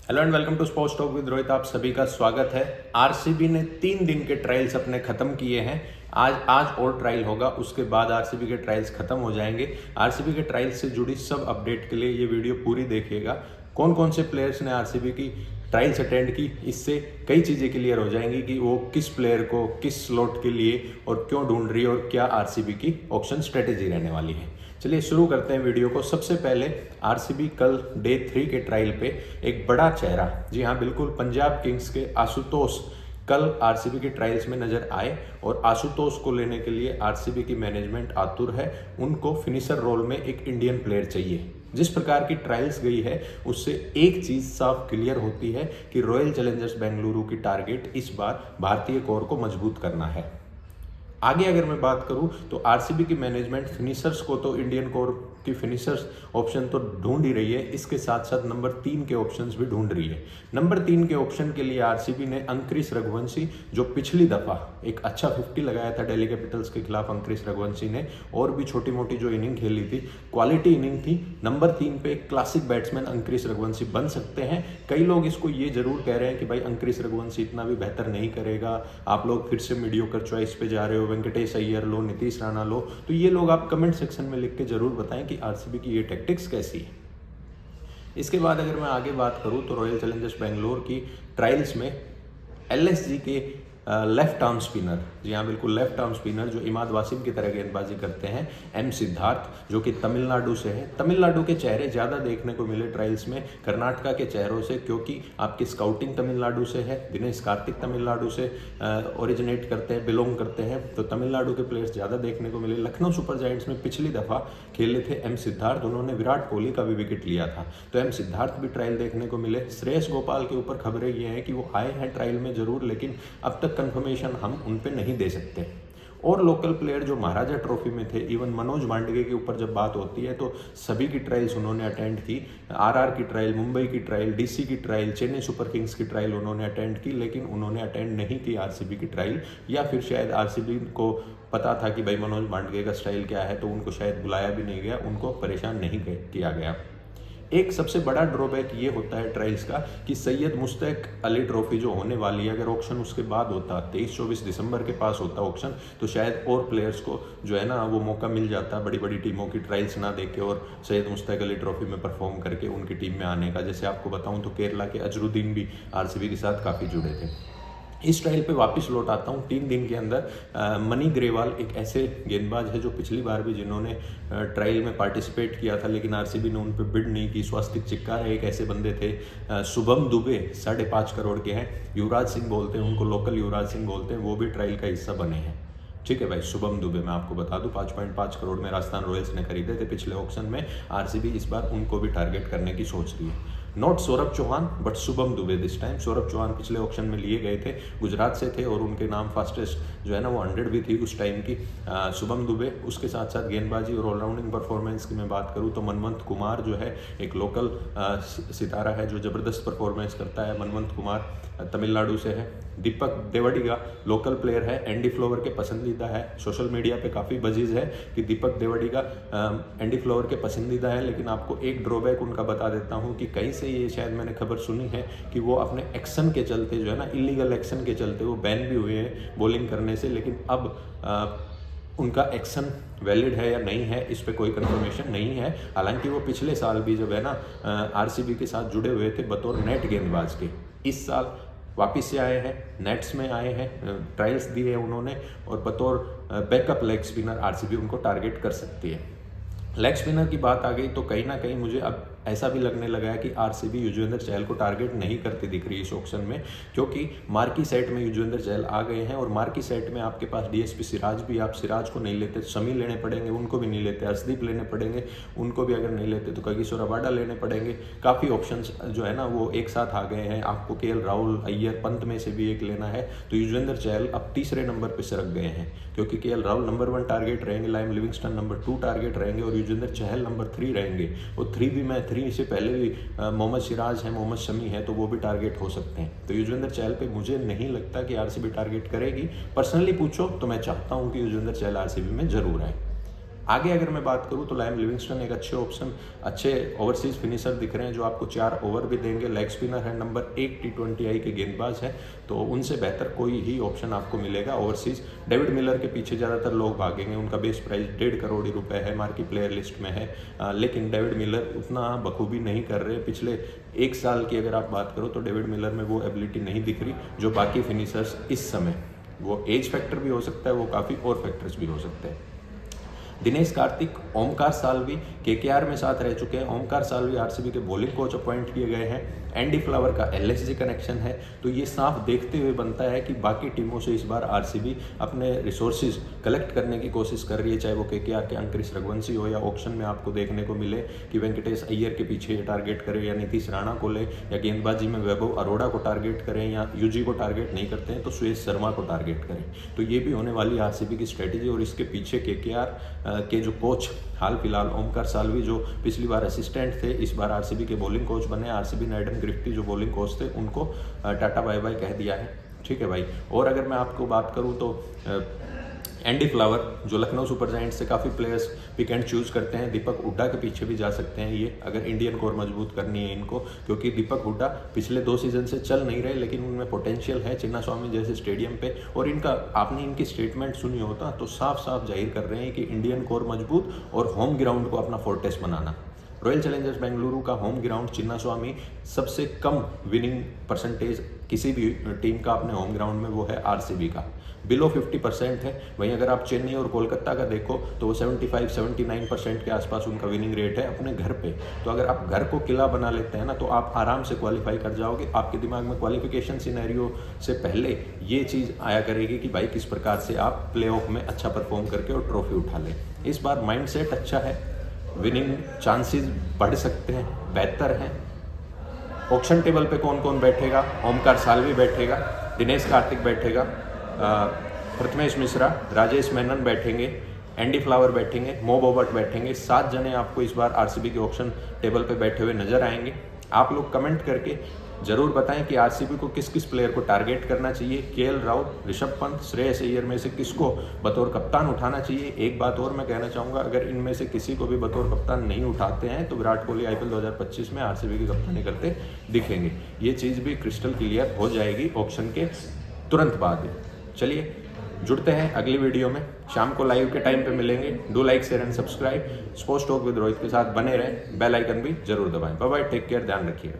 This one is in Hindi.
Hello and welcome to sports talk with Rohit. आप सभी का स्वागत है। आरसीबी ने 3 दिन के ट्रायल्स अपने खत्म किए हैं। आज और ट्रायल होगा, उसके बाद आरसीबी के ट्रायल्स खत्म हो जाएंगे। आरसीबी के ट्रायल्स से जुड़ी सब अपडेट के लिए ये वीडियो पूरी देखिएगा। कौन कौन से प्लेयर्स ने आरसीबी की ट्रायल्स अटेंड की, इससे कई चीज़ें क्लियर हो जाएंगी कि वो किस प्लेयर को किस स्लॉट के लिए और क्यों ढूंढ रही है और क्या आरसीबी की ऑक्शन स्ट्रेटेजी रहने वाली है। चलिए शुरू करते हैं वीडियो को। सबसे पहले आरसीबी कल डे 3 के ट्रायल पे एक बड़ा चेहरा, जी हाँ बिल्कुल, पंजाब किंग्स के आशुतोष कल आरसीबी के ट्रायल्स में नजर आए और आशुतोष को लेने के लिए आरसीबी की मैनेजमेंट आतुर है। उनको फिनिशर रोल में एक इंडियन प्लेयर चाहिए। जिस प्रकार की ट्रायल्स गई है उससे एक चीज साफ क्लियर होती है कि रॉयल चैलेंजर्स बेंगलुरु की टारगेट इस बार भारतीय कोर को मजबूत करना है। आगे अगर मैं बात करूं तो आरसीबी की मैनेजमेंट फिनिशर्स को तो इंडियन कोर की फिनिशर्स ऑप्शन तो ढूंढ ही रही है, इसके साथ साथ नंबर 3 के ऑप्शंस भी ढूंढ रही है। नंबर 3 के ऑप्शन के लिए आरसीबी ने अंक्रिश रघुवंशी, जो पिछली दफा एक अच्छा 50 लगाया था दिल्ली कैपिटल्स के खिलाफ अंक्रिश रघुवंशी ने, और भी छोटी मोटी जो इनिंग खेली थी, क्वालिटी इनिंग थी। नंबर 3 पे क्लासिक बैट्समैन अंक्रिश रघुवंशी बन सकते हैं। कई लोग इसको ये जरूर कह रहे हैं कि भाई अंक्रिश रघुवंशी इतना भी बेहतर नहीं करेगा, आप लोग फिर से मीडियोकर चॉइस पे जा रहे हो, वेंकटेश अय्यर लो, नीतीश राणा लो। तो ये लोग आप कमेंट सेक्शन में लिख के जरूर बताएं कि आरसीबी की ये टैक्टिक्स कैसी है। इसके बाद अगर मैं आगे बात करूं तो रॉयल चैलेंजर्स बेंगलोर की ट्रायल्स में एलएसजी के लेफ्ट आर्म स्पिनर, जी हाँ बिल्कुल लेफ्ट आर्म स्पिनर, जो इमाद वासिम की तरह गेंदबाजी करते हैं, एम सिद्धार्थ, जो कि तमिलनाडु से है। तमिलनाडु के चेहरे ज़्यादा देखने को मिले ट्रायल्स में कर्नाटका के चेहरों से, क्योंकि आपकी स्काउटिंग तमिलनाडु से है। दिनेश कार्तिक तमिलनाडु से ओरिजिनेट करते हैं, बिलोंग करते हैं, तो तमिलनाडु के प्लेयर्स ज़्यादा देखने को मिले। लखनऊ सुपर जायंट्स में पिछली दफ़ा खेले थे एम सिद्धार्थ, उन्होंने विराट कोहली का भी विकेट लिया था, तो एम सिद्धार्थ भी ट्रायल देखने को मिले। श्रेयस गोपाल के ऊपर खबरें ये हैं कि वो आए हैं ट्रायल में जरूर, लेकिन अब तक कंफर्मेशन हम उन पे नहीं दे सकते। और लोकल प्लेयर जो महाराजा ट्रॉफी में थे, इवन मनोज मांडगे के ऊपर जब बात होती है तो सभी की ट्रायल्स उन्होंने अटेंड की। आरआर की ट्रायल, मुंबई की ट्रायल, डीसी की ट्रायल, चेन्नई सुपर किंग्स की ट्रायल उन्होंने अटेंड की, लेकिन उन्होंने अटेंड नहीं की आरसीबी की ट्रायल, या फिर शायद आरसीबी को पता था कि भाई मनोज मांडगे का स्टाइल क्या है, तो उनको शायद बुलाया भी नहीं गया, उनको परेशान नहीं किया गया। एक सबसे बड़ा ड्रॉबैक ये होता है ट्रायल्स का कि सैयद मुश्ताक अली ट्रॉफी जो होने वाली है, अगर ऑक्शन उसके बाद होता, 23-24 दिसंबर के पास होता ऑक्शन, तो शायद और प्लेयर्स को जो है ना वो मौका मिल जाता बड़ी बड़ी टीमों की ट्रायल्स ना देके और सैयद मुश्ताक अली ट्रॉफी में परफॉर्म करके उनकी टीम में आने का। जैसे आपको बताऊं तो केरला के अजरुद्दीन भी आरसीबी के साथ काफ़ी जुड़े थे। इस ट्रायल पे वापस लौट आता हूँ। 3 दिन के अंदर मनी ग्रेवाल एक ऐसे गेंदबाज है जो पिछली बार भी जिन्होंने ट्रायल में पार्टिसिपेट किया था, लेकिन आरसीबी ने उन पर बिड नहीं की। स्वास्तिक चिक्कार एक ऐसे बंदे थे। शुभम दुबे 5.5 करोड़ के हैं, युवराज सिंह बोलते हैं उनको, लोकल युवराज सिंह बोलते हैं, वो भी ट्रायल का हिस्सा बने हैं। ठीक है भाई, शुभम दुबे मैं आपको बता दूं 5.5 करोड़ में राजस्थान रॉयल्स ने खरीदे थे पिछले ऑक्शन में। आरसीबी इस बार उनको भी टारगेट करने की सोच रही है। Not Saurabh Chauhan but Shubham Dubey this time. Saurabh Chauhan पिछले ऑक्शन में लिए गए थे, गुजरात से थे और उनके नाम फास्टेस्ट जो है ना वो 100 भी थी उस टाइम की। शुभम दुबे, उसके साथ साथ गेंदबाजी और ऑलराउंडिंग परफॉर्मेंस की मैं बात करूँ तो मनवंत कुमार जो है एक लोकल सितारा है जो ज़बरदस्त परफॉर्मेंस करता है। मनवंत कुमार तमिलनाडु से है। दीपक देवड़िगा लोकल प्लेयर है, एंडी फ्लोवर के पसंदीदा है। सोशल मीडिया पे काफ़ी बजीज है कि दीपक देवड़िगा एंडी फ्लोवर के पसंदीदा है, लेकिन आपको एक ड्रॉबैक उनका बता देता हूँ कि कहीं से ये शायद मैंने खबर सुनी है कि वो अपने एक्शन के चलते जो है ना, इलीगल एक्शन के चलते वो बैन भी हुए हैं बॉलिंग करने से, लेकिन अब उनका एक्शन वैलिड है या नहीं है इस पे कोई कंफर्मेशन नहीं है। हालांकि वो पिछले साल भी जब है ना आरसीबी के साथ जुड़े हुए थे बतौर नेट गेंदबाज के, इस साल वापस से आए हैं, नेट्स में आए हैं, ट्रायल्स दिए हैं उन्होंने, और बतौर बैकअप लेग स्पिनर आरसीबी उनको टारगेट कर सकती है। लेग स्पिनर की बात आ गई तो कहीं ना कहीं मुझे अब ऐसा भी लगने लगा है कि आरसीबी युजवेंद्र चहल को टारगेट नहीं करती दिख रही है इस ऑक्शन में, क्योंकि मार्की सेट में युजवेंद्र चहल आ गए हैं और मार्की सेट में आपके पास डीएसपी सिराज भी, आप सिराज को नहीं लेते, शमी लेने पड़ेंगे, उनको भी नहीं लेते, अर्शदीप लेने पड़ेंगे, उनको भी अगर नहीं लेते तो कगिसो रबाडा लेने पड़ेंगे। काफ़ी ऑप्शंस जो है ना वो एक साथ आ गए हैं। आपको केएल राहुल, अय्यर, पंत में से भी एक लेना है, तो युजवेंद्र चहल अब तीसरे नंबर पर सरक गए हैं, क्योंकि केएल राहुल नंबर 1 टारगेट रहेंगे, लाइम लिविंगस्टन नंबर 2 टारगेट रहेंगे और युजवेंद्र चहल नंबर 3 रहेंगे। और 3 भी मैं 3 से पहले भी मोहम्मद सिराज है, मोहम्मद शमी है, तो वो भी टारगेट हो सकते हैं। तो युजवेंद्र चहल पे मुझे नहीं लगता कि आरसीबी टारगेट करेगी। पर्सनली पूछो तो मैं चाहता हूं कि युजवेंद्र चहल आरसीबी में जरूर आए। आगे अगर मैं बात करूं तो लाइम लिविंगस्टन एक अच्छे ऑप्शन, अच्छे ओवरसीज फिनिशर दिख रहे हैं जो आपको 4 ओवर भी देंगे। लेग स्पिनर है, नंबर 1 T20I के गेंदबाज है, तो उनसे बेहतर कोई ही ऑप्शन आपको मिलेगा ओवरसीज। डेविड मिलर के पीछे ज़्यादातर लोग भागेंगे, उनका बेस प्राइस 1.5 करोड़ रुपए है, मार्की प्लेयर लिस्ट में है, लेकिन डेविड मिलर उतना बखूबी नहीं कर रहे। पिछले 1 साल की अगर आप बात करो तो डेविड मिलर में वो एबिलिटी नहीं दिख रही जो बाकी फिनिशर्स इस समय, वो एज फैक्टर भी हो सकता है, वो काफ़ी और फैक्टर्स भी हो सकते हैं। दिनेश कार्तिक, ओमकार साल्वी केकेआर में साथ रह चुके हैं। ओमकार साल्वी आरसीबी के बॉलिंग कोच अपॉइंट किए गए हैं। एंडी फ्लावर का एलएसजी कनेक्शन है, तो ये साफ देखते हुए बनता है कि बाकी टीमों से इस बार आरसीबी अपने रिसोर्सेज कलेक्ट करने की कोशिश कर रही है, चाहे वो केकेआर के अंक्रिश रघुवंशी हो या ऑक्शन में आपको देखने को मिले कि वेंकटेश अय्यर के पीछे टारगेट करें या नीतीश राणा को ले, या गेंदबाजी में वैभव अरोड़ा को टारगेट करें, या यूजी को टारगेट नहीं करते हैं तो सुरेश शर्मा को टारगेट करें। तो ये भी होने वाली आरसीबी की स्ट्रेटेजी। और इसके पीछे केकेआर के जो कोच हाल फिलहाल ओमकार साल्वी जो पिछली बार असिस्टेंट थे, इस बार आरसीबी के बॉलिंग कोच बने। आरसीबी ने एडम ग्रिफ्टी जो बॉलिंग कोच थे उनको टाटा बाय बाय कह दिया है। ठीक है भाई। और अगर मैं आपको बात करूं तो एंडी फ्लावर जो लखनऊ सुपर जायंट्स से काफ़ी प्लेयर्स पिक एंड चूज करते हैं, दीपक हुड्डा के पीछे भी जा सकते हैं ये, अगर इंडियन कोर मजबूत करनी है इनको, क्योंकि दीपक हुड्डा पिछले 2 सीजन से चल नहीं रहे लेकिन उनमें पोटेंशियल है चिन्नास्वामी जैसे स्टेडियम पे। और इनका आपने इनकी स्टेटमेंट सुनी होता तो साफ साफ जाहिर कर रहे हैं कि इंडियन कोर मजबूत और होम ग्राउंड को अपना फोर्टेस बनाना। रॉयल चैलेंजर्स बेंगलुरु का होम ग्राउंड चिन्नास्वामी, सबसे कम विनिंग परसेंटेज किसी भी टीम का अपने होम ग्राउंड में वो है आरसीबी का, बिलो 50% है। वहीं अगर आप चेन्नई और कोलकाता का देखो तो वो 75-79% के आसपास उनका विनिंग रेट है अपने घर पे। तो अगर आप घर को किला बना लेते हैं ना तो आप आराम से क्वालिफाई कर जाओगे। आपके दिमाग में क्वालिफिकेशन सिनेरियो से पहले ये चीज़ आया करेगी कि भाई किस प्रकार से आप प्लेऑफ में अच्छा परफॉर्म करके और ट्रॉफी उठा लें। इस बार माइंडसेट अच्छा है, विनिंग चांसेस बढ़ सकते हैं, बेहतर हैं। ऑक्शन टेबल पे कौन कौन बैठेगा? ओमकार साल्वी बैठेगा, दिनेश कार्तिक बैठेगा, प्रथमेश मिश्रा, राजेश मेनन बैठेंगे, एंडी फ्लावर बैठेंगे, मो बोबर्ट बैठेंगे। 7 जने आपको इस बार आरसीबी के ऑक्शन टेबल पे बैठे हुए नजर आएंगे। आप लोग कमेंट करके जरूर बताएं कि आरसीबी को किस किस प्लेयर को टारगेट करना चाहिए। केएल राहुल, ऋषभ पंत, श्रेयस अय्यर में से किसको बतौर कप्तान उठाना चाहिए। एक बात और मैं कहना चाहूँगा, अगर इनमें से किसी को भी बतौर कप्तान नहीं उठाते हैं तो विराट कोहली आईपीएल 2025 में आरसीबी की कप्तानी करते दिखेंगे। ये चीज़ भी क्रिस्टल क्लियर हो जाएगी ऑक्शन के तुरंत बाद। चलिए जुड़ते हैं अगली वीडियो में, शाम को लाइव के टाइम पे मिलेंगे। Do like, share and subscribe. Sports talk with Rohit के साथ बने रहें, बेल आइकन भी जरूर दबाएं। बाय बाय, टेक केयर, ध्यान रखिएगा।